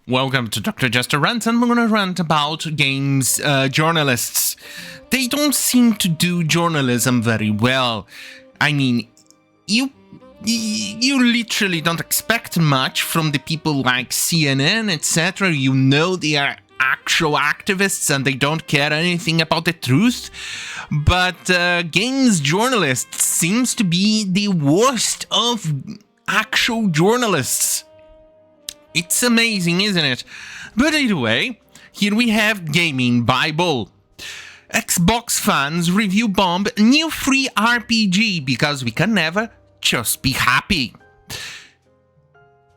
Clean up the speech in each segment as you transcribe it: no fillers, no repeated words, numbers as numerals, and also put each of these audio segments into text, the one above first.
Welcome to Dr. Jester Rants, and we're gonna rant about games journalists. They don't seem to do journalism very well. I mean, you literally don't expect much from the people like CNN, etc. You know they are actual activists and they don't care anything about the truth. But games journalists seems to be the worst of actual journalists. It's amazing, isn't it? But anyway, here we have Gaming Bible. Xbox fans review bomb new free RPG because we can never just be happy.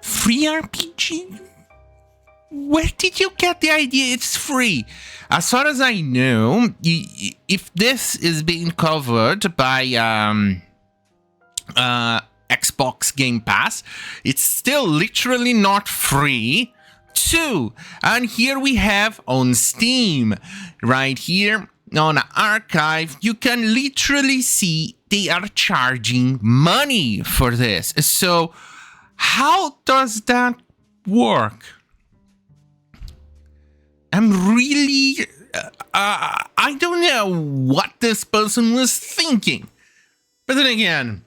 Free RPG? Where did you get the idea it's free? As far as I know, if this is being covered by Xbox Game Pass, it's still literally not free too. And here we have on Steam, right here on Archive, you can literally see they are charging money for this. So how does that work? I'm really I don't know what this person was thinking. But then again,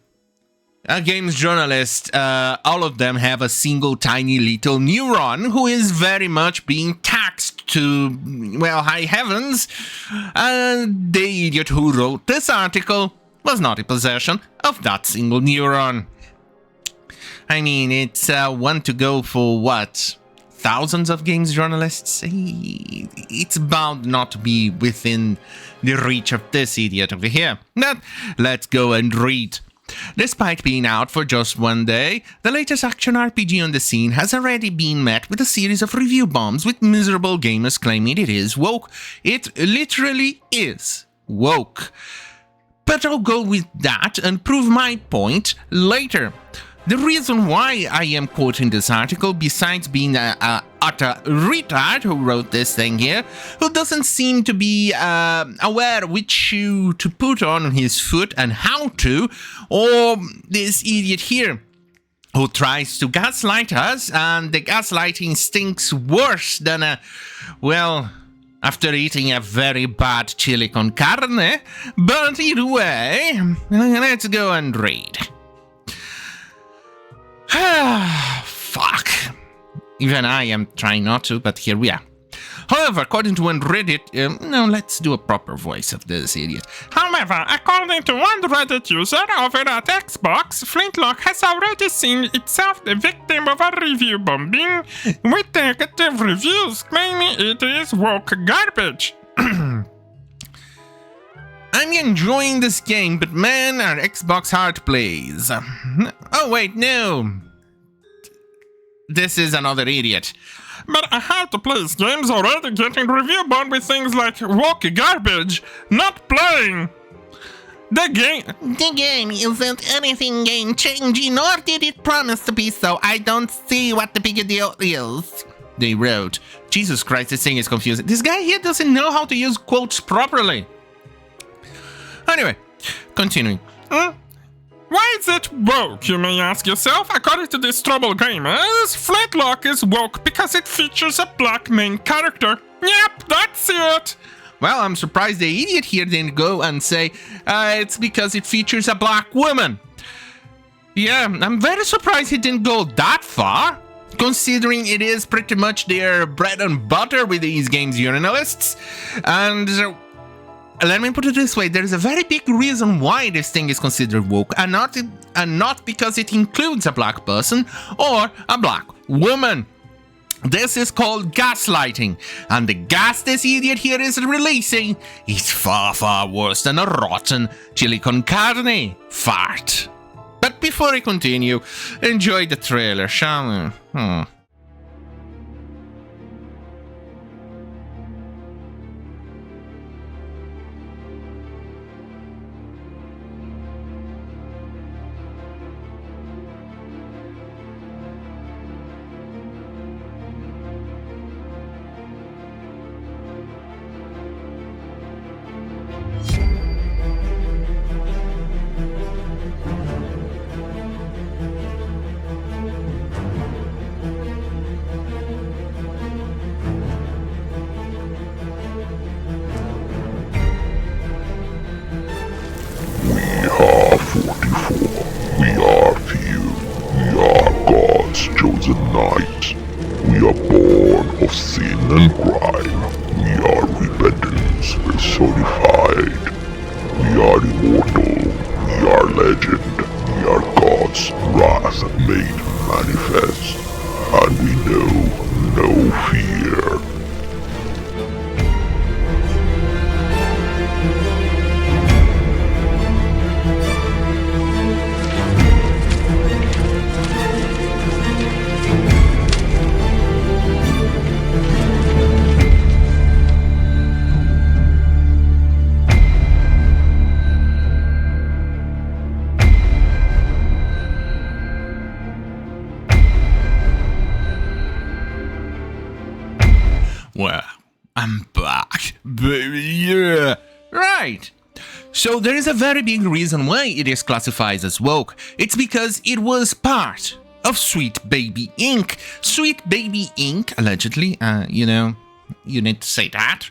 a games journalist, all of them have a single tiny little neuron who is very much being taxed to, well, high heavens. And the idiot who wrote this article was not in possession of that single neuron. I mean, it's one to go for what? Thousands of games journalists? It's bound not to be within the reach of this idiot over here. But let's go and read. Despite being out for just one day, the latest action RPG on the scene has already been met with a series of review bombs, with miserable gamers claiming it is woke. It literally is woke. But I'll go with that and prove my point later. The reason why I am quoting this article, besides being a utter retard who wrote this thing here, who doesn't seem to be aware which shoe to put on his foot and how to, or this idiot here who tries to gaslight us, and the gaslighting stinks worse than after eating a very bad chili con carne. But either way, let's go and read. Fuck. Even I am trying not to, but here we are. However, according to one Reddit... no, let's do a proper voice of this idiot. However, according to one Reddit user over at Xbox, Flintlock has already seen itself the victim of a review bombing, with negative reviews claiming it is woke garbage. I'm enjoying this game, but man, our Xbox heart plays. Oh wait, no. This is another idiot. But a hard-to-play game's already getting review bombed with things like woke garbage, not playing. The game isn't anything game-changing, nor did it promise to be so. I don't see what the big deal is. They wrote. Jesus Christ, this thing is confusing. This guy here doesn't know how to use quotes properly. Anyway, continuing. Why is it woke, you may ask yourself? According to these trouble gamers, Flintlock is woke because it features a black main character. Yep, that's it. Well, I'm surprised the idiot here didn't go and say, it's because it features a black woman. Yeah, I'm very surprised he didn't go that far, considering it is pretty much their bread and butter with these games journalists. And let me put it this way, there's a very big reason why this thing is considered woke, and not because it includes a black person or a black woman. This is called gaslighting, and the gas this idiot here is releasing is far, far worse than a rotten chili con carne fart. But before I continue, enjoy the trailer, shall we? the night. We are born of sin and crime. We are repentance personified. We are immortal. We are legend. We are God's wrath made manifest. And we know no fear. Well, I'm back, baby, yeah. Right. So there is a very big reason why it is classified as woke. It's because it was part of Sweet Baby Inc. Sweet Baby Inc., allegedly, you need to say that,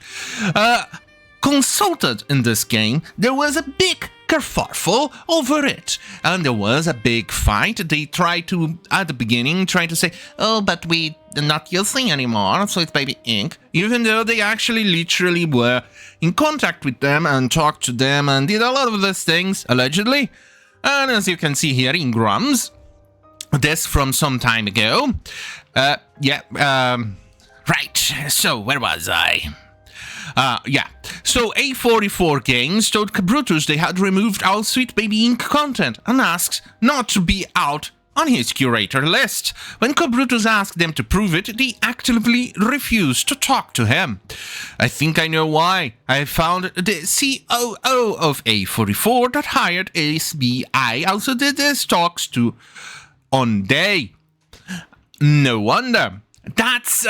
consulted in this game. There was a big kerfuffle over it, and there was a big fight. They tried to, at the beginning, say, oh, but we are not using anymore, so it's Baby Inc., even though they actually literally were in contact with them and talked to them and did a lot of those things, allegedly. And as you can see here in grams, this from some time ago. Right, so where was I? So A44 Games told CubWorth they had removed all Sweet Baby Inc. content and asked not to be out on his curator list. When CubWorth asked them to prove it, they actively refused to talk to him. I think I know why. I found the COO of A44 that hired SBI also did his talks to on day. No wonder. That's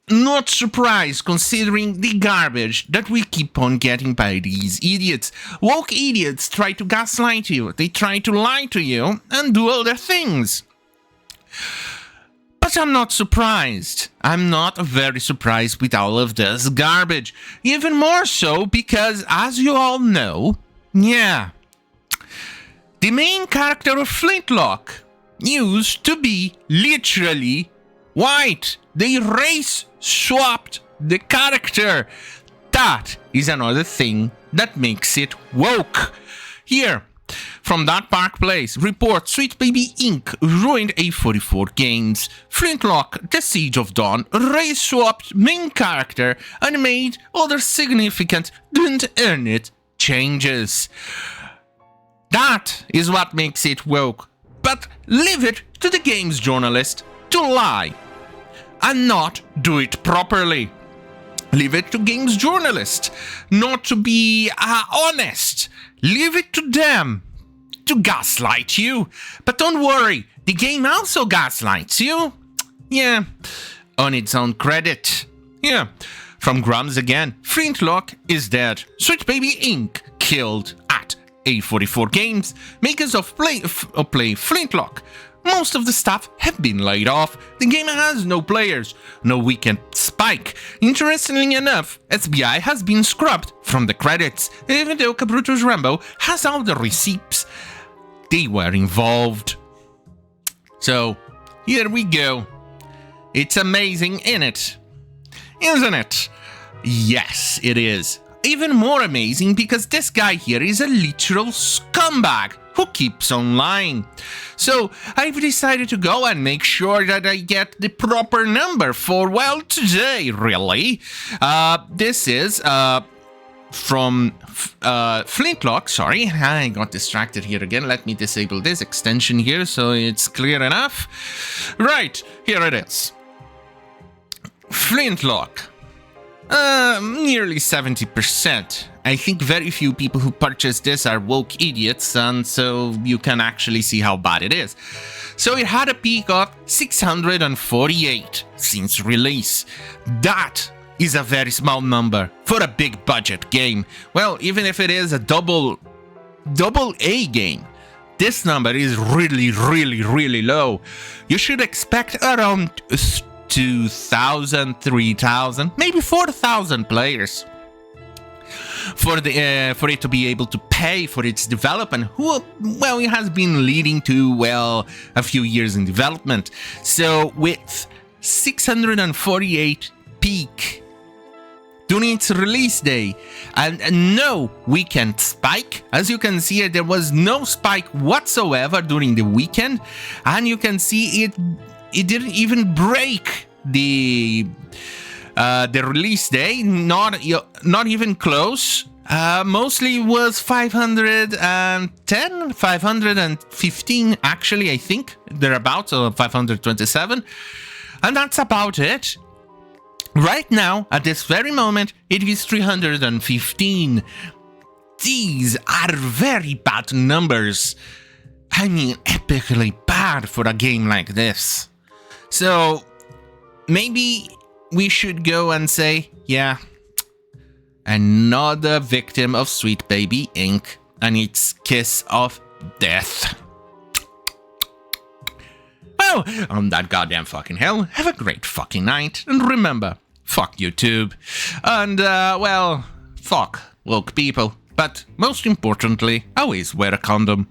not surprised considering the garbage that we keep on getting by these idiots. Woke idiots try to gaslight you, they try to lie to you and do other things. But I'm not surprised. I'm not very surprised with all of this garbage. Even more so because, as you all know, the main character of Flintlock used to be literally white. They race swapped the character. That is another thing that makes it woke. Here, from that Park Place, report Sweet Baby Inc. ruined A44 Games. Flintlock, The Siege of Dawn, race swapped main character and made other significant, didn't earn it, changes. That is what makes it woke. But leave it to the games journalist to lie and not do it properly. Leave it to games journalists not to be honest. Leave it to them to gaslight you. But don't worry, the game also gaslights you. On its own credit. From Grams again, Flintlock is dead. Sweet Baby Inc. killed at A44 Games, makers of Play Flintlock. Most of the staff have been laid off. The game has no players, no weekend spike. Interestingly enough, SBI has been scrubbed from the credits, even though CubWorth Rambo has all the receipts. They were involved. So, here we go. It's amazing, isn't it? Yes, it is. Even more amazing because this guy here is a literal scumbag who keeps on lying. So I've decided to go and make sure that I get the proper number for, well, today, really. This is from Flintlock. Sorry, I got distracted here again. Let me disable this extension here so it's clear enough. Right, here it is. Flintlock. Nearly 70%. I think very few people who purchase this are woke idiots, and so you can actually see how bad it is. So it had a peak of 648 since release. That is a very small number for a big budget game. Well, even if it is a double A game, this number is really, really, really low. You should expect around 2,000, 3,000, maybe 4,000 players. for it to be able to pay for its development. Well, it has been leading to, well, a few years in development. So with 648 peak during its release day, and no weekend spike. As you can see, there was no spike whatsoever during the weekend, and you can see it didn't even break the release day, not even close. Mostly was 510, 515 actually, I think, thereabouts, or 527, and that's about it. Right now, at this very moment, it is 315. These are very bad numbers. I mean, epically bad for a game like this. So, maybe we should go and say, yeah, another victim of Sweet Baby Inc. and its kiss of death. Well, on that goddamn fucking hell, have a great fucking night, and remember, fuck YouTube, and, well, fuck woke people, but most importantly, always wear a condom.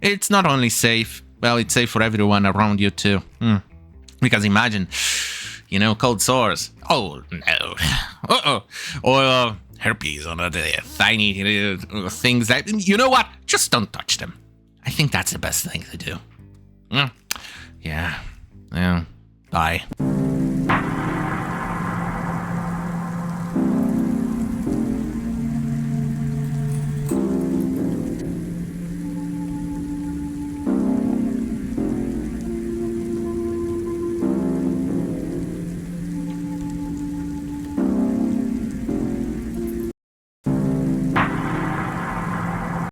It's not only safe, well, it's safe for everyone around you too. Because imagine, cold sores. Oh, no. Uh-oh. Or herpes on the tiny things that, you know what? Just don't touch them. I think that's the best thing to do. Yeah. Bye.